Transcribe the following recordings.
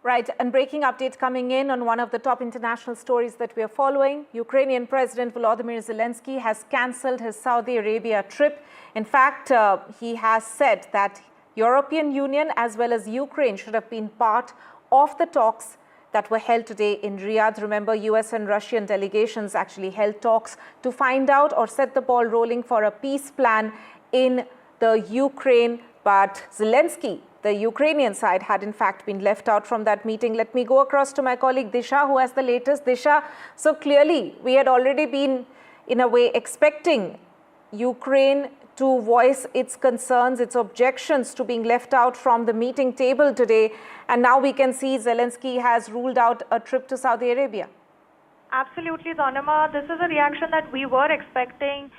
Right, and breaking update coming in on one of the top international stories that we are following. Ukrainian President Volodymyr Zelensky has cancelled his Saudi Arabia trip. In fact, he has said that European Union as well as Ukraine should have been part of the talks that were held today in Riyadh. Remember, US and Russian delegations actually held talks to find out or set the ball rolling for a peace plan in the Ukraine, but Zelensky, the Ukrainian side, had in fact been left out from that meeting. Let me go across to my colleague Disha, who has the latest. Disha, so clearly we had already been, in a way, expecting Ukraine to voice its concerns, its objections to being left out from the meeting table today. And now we can see Zelensky has ruled out a trip to Saudi Arabia. Absolutely, Zanima. This is a reaction that we were expecting.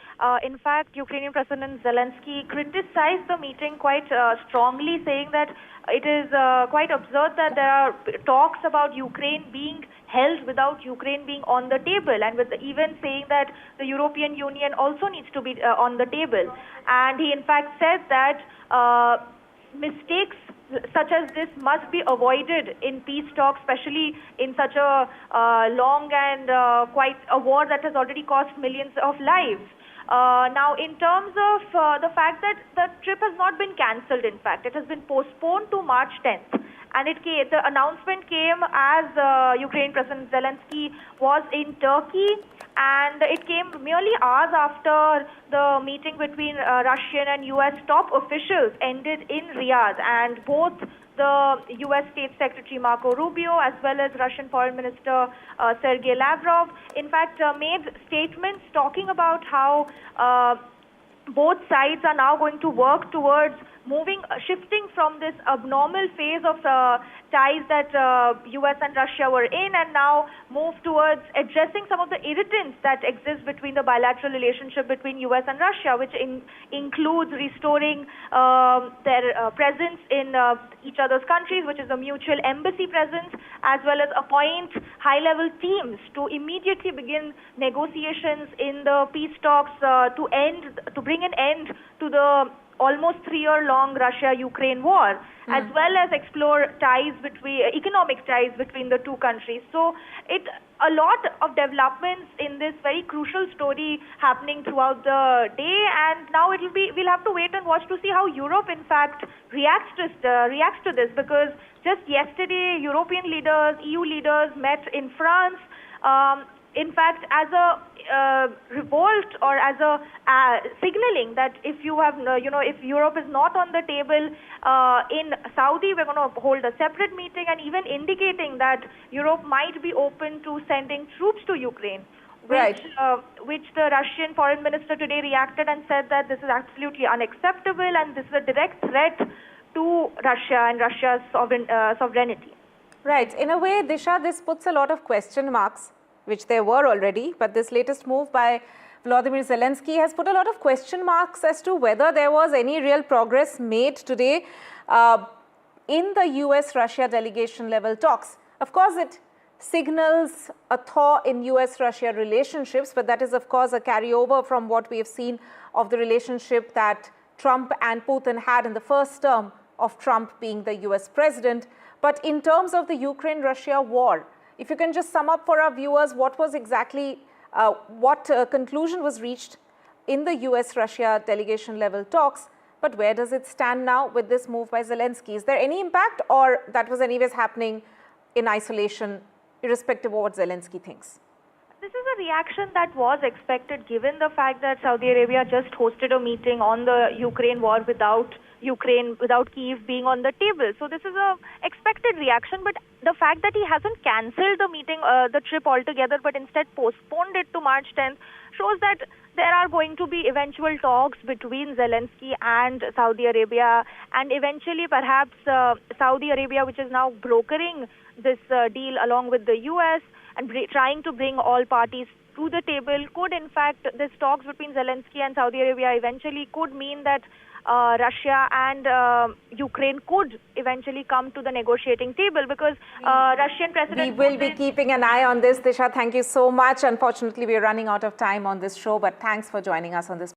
In fact, Ukrainian President Zelensky criticized the meeting quite strongly, saying that it is quite absurd that there are talks about Ukraine being held without Ukraine being on the table, and with even saying that the European Union also needs to be on the table. And he in fact said that mistakes such as this must be avoided in peace talks, especially in such a long and quite a war that has already cost millions of lives. Now, in terms of the fact that the trip has not been cancelled, in fact, it has been postponed to March 10th. And the announcement came as Ukrainian President Zelensky was in Turkey, and it came merely hours after the meeting between Russian and US top officials ended in Riyadh, and both the US State Secretary Marco Rubio as well as Russian Foreign Minister Sergei Lavrov, in fact, made statements talking about how both sides are now going to work towards shifting from this abnormal phase of ties that US and Russia were in, and now move towards addressing some of the irritants that exist between the bilateral relationship between US and Russia, which includes restoring their presence in each other's countries, which is a mutual embassy presence, as well as appoint high-level teams to immediately begin negotiations in the peace talks to bring an end to the almost 3-year-long Russia-Ukraine war, as well as explore economic ties between the two countries. So a lot of developments in this very crucial story happening throughout the day, and now we'll have to wait and watch to see how Europe in fact reacts to this, because just yesterday European leaders, EU leaders met in France. In fact, as a revolt or as a signaling that if Europe is not on the table in Saudi, we're going to hold a separate meeting, and even indicating that Europe might be open to sending troops to Ukraine. Right. Which the Russian foreign minister today reacted and said that this is absolutely unacceptable and this is a direct threat to Russia and Russia's sovereignty. Right. In a way, Disha, this puts a lot of question marks, which there were already, but this latest move by Volodymyr Zelensky has put a lot of question marks as to whether there was any real progress made today in the US-Russia delegation level talks. Of course, it signals a thaw in US-Russia relationships, but that is of course a carryover from what we have seen of the relationship that Trump and Putin had in the first term of Trump being the US president. But in terms of the Ukraine-Russia war, if you can just sum up for our viewers what was exactly, what conclusion was reached in the US-Russia delegation level talks, but where does it stand now with this move by Zelensky? Is there any impact, or that was anyways happening in isolation, irrespective of what Zelensky thinks? This is a reaction that was expected, given the fact that Saudi Arabia just hosted a meeting on the Ukraine war without Kyiv being on the table. So this is a expected reaction, but the fact that he hasn't cancelled the meeting, the trip altogether, but instead postponed it to March 10th, shows that there are going to be eventual talks between Zelensky and Saudi Arabia, and eventually perhaps Saudi Arabia, which is now brokering this deal along with the US and trying to bring all parties to the table, could in fact, this talks between Zelensky and Saudi Arabia eventually could mean that Russia and Ukraine could eventually come to the negotiating table, because Russian President... We will be keeping an eye on this. Disha, thank you so much. Unfortunately, we are running out of time on this show, but thanks for joining us on this.